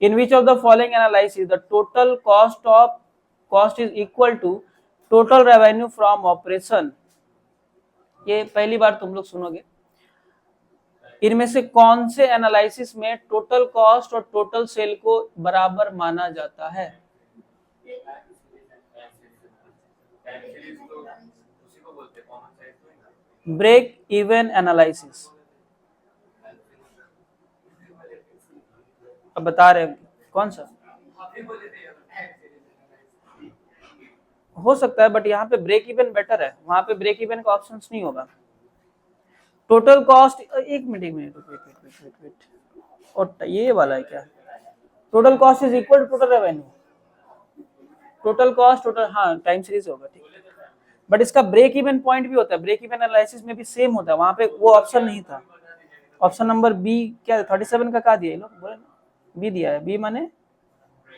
In which of the following analysis the total cost is equal to total revenue from operation, ये पहली बार तुम लोग सुनोगे। इनमें से कौन से एनालिसिस में टोटल कॉस्ट और टोटल सेल को बराबर माना जाता है, ब्रेक इवन एनालिसिस, अब बता रहे हैं कौन सा हो सकता है, बट यहाँ पे ब्रेक इवन बेटर है, वहां पे ब्रेक इवन का ऑप्शंस नहीं होगा। टोटल कॉस्ट, एक मिनट वेट, और ये वाला है क्या, total cost is equal to total revenue, total cost total, हाँ टाइम सीरीज होगा, ठीक, बट इसका ब्रेक इवन पॉइंट भी होता है, ब्रेक इवन एनालिसिस में भी सेम होता है, वहां पे वो ऑप्शन नहीं था, ऑप्शन नंबर बी क्या 37 का दिया लोग बोले, बी दिया है, बी माने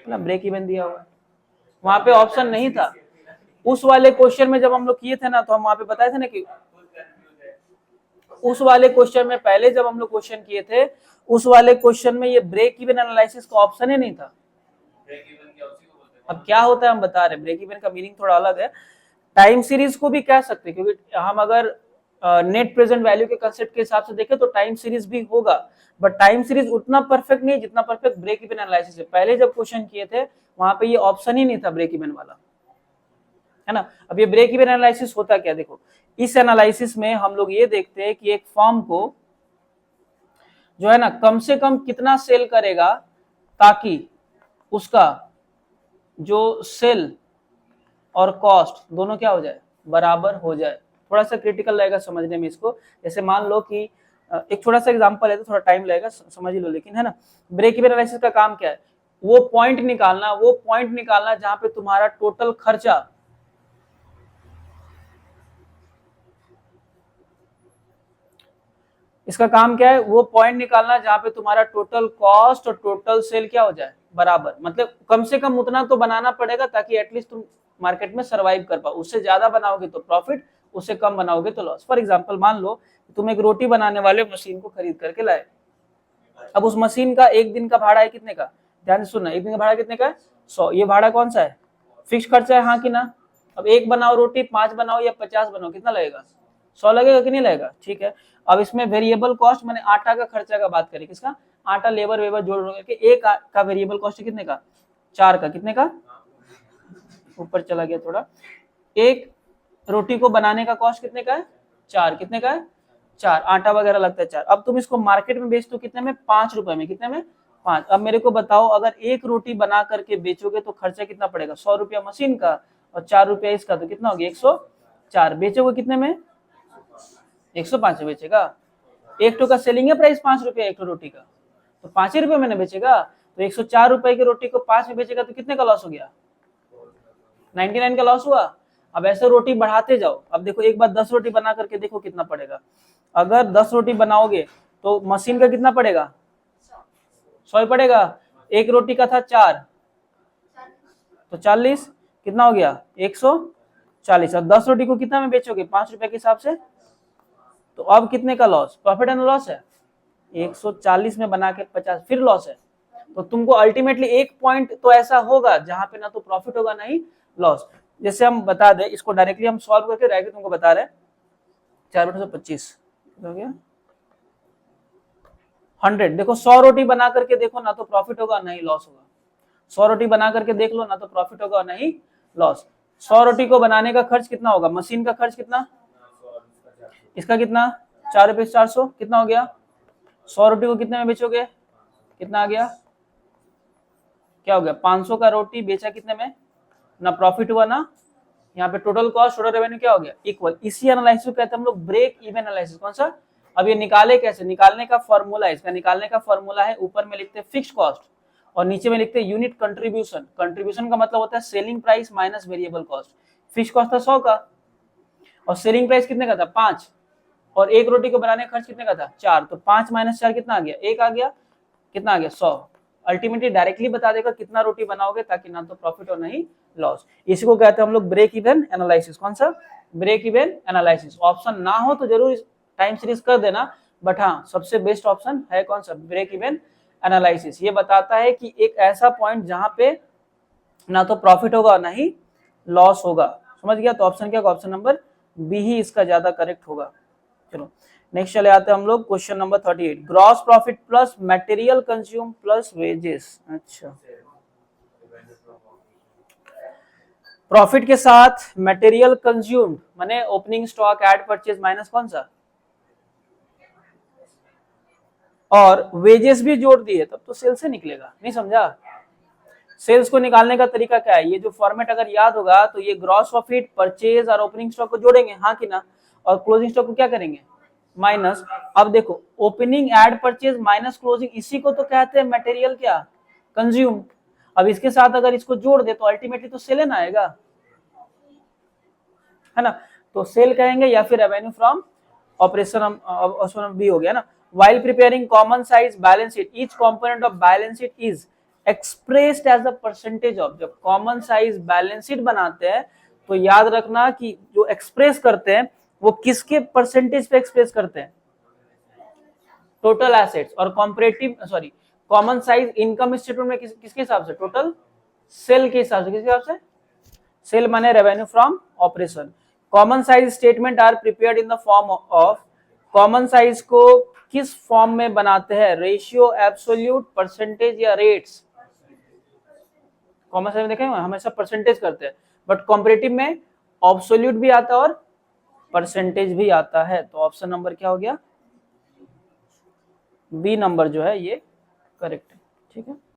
ब्रेक इवन दिया हुआ है, वहां पे ऑप्शन नहीं था। उस वाले क्वेश्चन में जब हम लोग किए थे ना, तो हम वहां पे बताए थे ना कि उस वाले क्वेश्चन में पहले जब हम लोग क्वेश्चन किए थे, उस वाले क्वेश्चन में ये ब्रेक इवन एनालिसिस का ऑप्शन ही नहीं था। अब क्या होता है हम बता रहे, ब्रेक इवन का मीनिंग थोड़ा अलग है, टाइम सीरीज को भी कह सकते हैं, क्योंकि हम अगर नेट प्रेजेंट वैल्यू के कंसेप्ट के हिसाब से देखें तो टाइम सीरीज भी होगा, बट टाइम सीरीज उतना परफेक्ट नहीं जितना परफेक्ट ब्रेक इवन एनालिसिस है। पहले जब क्वेश्चन किए थे वहां पे ये ऑप्शन ही नहीं था ब्रेक इवन वाला, है ना। अब ये ब्रेक इवन एनालिसिस होता क्या, देखो इस एनालिसिस में हम लोग ये देखते हैं कि एक फर्म को जो है ना कम से कम कितना सेल करेगा ताकि उसका जो सेल और कॉस्ट दोनों क्या हो जाए, बराबर हो जाए। थोड़ा सा क्रिटिकल रहेगा समझने में इसको। जैसे मान लो कि एक छोटा सा एग्जांपल है तो थोड़ा टाइम लगेगा, समझ ही लो, लेकिन है ना ब्रेक इवन एनालिसिस का काम क्या है, वो पॉइंट निकालना जहां पे तुम्हारा टोटल खर्चा इसका काम क्या है, वो पॉइंट निकालना जहां पे तुम्हारा टोटल कॉस्ट और टोटल सेल क्या हो जाए, बराबर। मतलब कम से कम उतना तो बनाना पड़ेगा ताकि एटलीस्ट तुम मार्केट में सर्वाइव कर पाओ। उससे ज्यादा बनाओगे तो प्रॉफिट, उससे कम बनाओगे तो लॉस। फॉर एग्जांपल मान लो तुम एक रोटी बनाने वाले मशीन को खरीद करके लाए। अब उस मशीन का एक दिन का भाड़ा है कितने का, ध्यान से सुनना, एक दिन का भाड़ा कितने का है, 100। ये भाड़ा कौन सा है, फिक्स खर्चा है, हाँ कि ना। अब एक बनाओ रोटी, 5 बनाओ या 50 बनाओ, कितना लगेगा, 100 लगेगा कि नहीं लगेगा, ठीक है। अब इसमें वेरिएबल कॉस्ट मैंने आटा का खर्चा का बात करी, किसका, आटा लेबर वेबर जोड़ करके एक का वेरिएबल कॉस्ट कितने का, 4 का, कितने का, ऊपर चला गया थोड़ा। एक रोटी को बनाने का कॉस्ट कितने का है, 4, कितने का है, 4, आटा वगैरह लगता है 4। अब तुम इसको मार्केट में बेचते हो कितने में, 5 रुपए में, कितने में, 5। अब मेरे को बताओ अगर एक रोटी बना करके बेचोगे तो खर्चा कितना पड़ेगा, 100 रुपया मशीन का और 4 रुपया इसका, तो कितना हो गया, 104। बेचोगे कितने में, 105 में बेचेगा। एक टो का सेलिंग है प्राइस 5 रुपया एक रोटी का, तो 5 ही रुपए में बेचेगा। तो 104 रुपए की रोटी को 5 में बेचेगा तो कितने का लॉस हो गया, 99 का लॉस हुआ। अब ऐसे रोटी बढ़ाते जाओ। अब देखो एक बार 10 रोटी बना करके देखो कितना पड़ेगा। अगर 10 रोटी बनाओगे तो मशीन का कितना पड़ेगा, 100 पड़ेगा। एक रोटी का था 4 तो 40, कितना हो गया, 140। और 10 रोटी को कितना में बेचोगे, 5 रुपए के हिसाब से। तो अब कितने का लॉस, प्रॉफिट एंड लॉस है, 140 में बना के 50 फिर लॉस है। तो तुमको अल्टीमेटली एक पॉइंट तो ऐसा होगा जहां पे ना तो प्रॉफिट होगा ना ही लॉस। जैसे हम बता दें इसको डायरेक्टली हम सॉल्व करके रहेंगे, तुमको बता रहे हैं 4/25 हो गया 100। देखो 100 रोटी बना करके देखो ना तो प्रॉफिट होगा ना ही लॉस होगा। 100 रोटी बना करके देख लो ना तो प्रॉफिट होगा ना ही लॉस। 100 रोटी को बनाने का खर्च कितना होगा, मशीन का खर्च कितना, इसका कितना, 4 रुपये 400, कितना हो गया। 100 रोटी को कितने में बेचोगे, कितना आ गया, क्या हो गया, 500 का रोटी बेचा कितने में, ना प्रॉफिट हुआ ना, यहाँ पे टोटल कॉस्ट टोटल रेवेन्यू क्या हो गया, इक्वल। इसी एनालिसिस को कहते हैं हम लोग ब्रेक इवन एनालिसिस। कौन सा, अब ये निकाले कैसे, निकालने का फॉर्मूला है, इसका निकालने का फॉर्मूला है, ऊपर में लिखते हैं फिक्स कॉस्ट और नीचे में लिखते हैं यूनिट कंट्रीब्यूशन। कंट्रीब्यूशन का मतलब होता है selling price minus variable cost. Fix cost था 100 का और सेलिंग प्राइस कितने का था, 5, और एक रोटी को बनाने का खर्च कितने का था, 4। तो 5 माइनस 4 कितना आ गया, 1 आ गया, कितना आ गया, 100। अल्टीमेटली डायरेक्टली बता देगा कितना रोटी बनाओगे ताकि ना तो प्रॉफिट और नहीं लॉस। इसी को कहते हैं हम लोग ब्रेक इवन एनालिसिस। कौन सा, ब्रेक इवन एनालिसिस। ऑप्शन ना हो तो जरूर टाइम सीरीज कर देना, बट हाँ सबसे बेस्ट ऑप्शन है कौन सा, ब्रेक इवन एनालिसिस। ये बताता है कि एक ऐसा पॉइंट जहां पे ना तो प्रॉफिट होगा ना ही लॉस होगा। समझ गया, तो ऑप्शन क्या, ऑप्शन नंबर बी ही इसका ज्यादा करेक्ट होगा। चलो नेक्स्ट चले आते हैं हम लोग question number 38। Gross profit plus material consume plus wages. अच्छा, प्रॉफिट के साथ मटेरियल कंज्यूम्ड माने opening stock, add purchase minus कौन सा, और वेजेस भी जोड़ दिए तब तो सेल्स से निकलेगा। नहीं समझा, सेल्स को निकालने का तरीका क्या है, ये जो फॉर्मेट अगर याद होगा तो ये ग्रॉस प्रॉफिट, परचेज और ओपनिंग स्टॉक को जोड़ेंगे, हाँ कि ना, और क्लोजिंग स्टॉक को क्या करेंगे, माइनस। अब देखो opening, add purchase minus closing, इसी को तो कहते हैं मटेरियल क्या, कंज्यूम। अब इसके साथ अगर इसको जोड़ दे तो अल्टीमेटली तो सेल ना आएगा, है ना। तो सेल कहेंगे या फिर revenue from operation, option B हो गया ना। While preparing common size balance sheet, each component of balance sheet is expressed as a percentage of। जब कॉमन साइज बैलेंस शीट बनाते हैं तो याद रखना कि जो एक्सप्रेस करते हैं वो किसके परसेंटेज पे एक्सप्रेस करते हैं, टोटल एसेट्स। और comparative sorry common size income statement में किसके हिसाब से, टोटल सेल के हिसाब से। किसके हिसाब से, सेल माने revenue from operation. Common size statement are prepared in the form of, common size को किस फॉर्म में बनाते हैं, रेशियो, एब्सोल्यूट, परसेंटेज या रेट्स। कॉमन साइज में देखें हमेशा परसेंटेज करते हैं, बट कॉम्परेटिव में एब्सोल्यूट भी आता है और परसेंटेज भी आता है। तो ऑप्शन नंबर क्या हो गया, बी नंबर जो है ये करेक्ट है। ठीक है।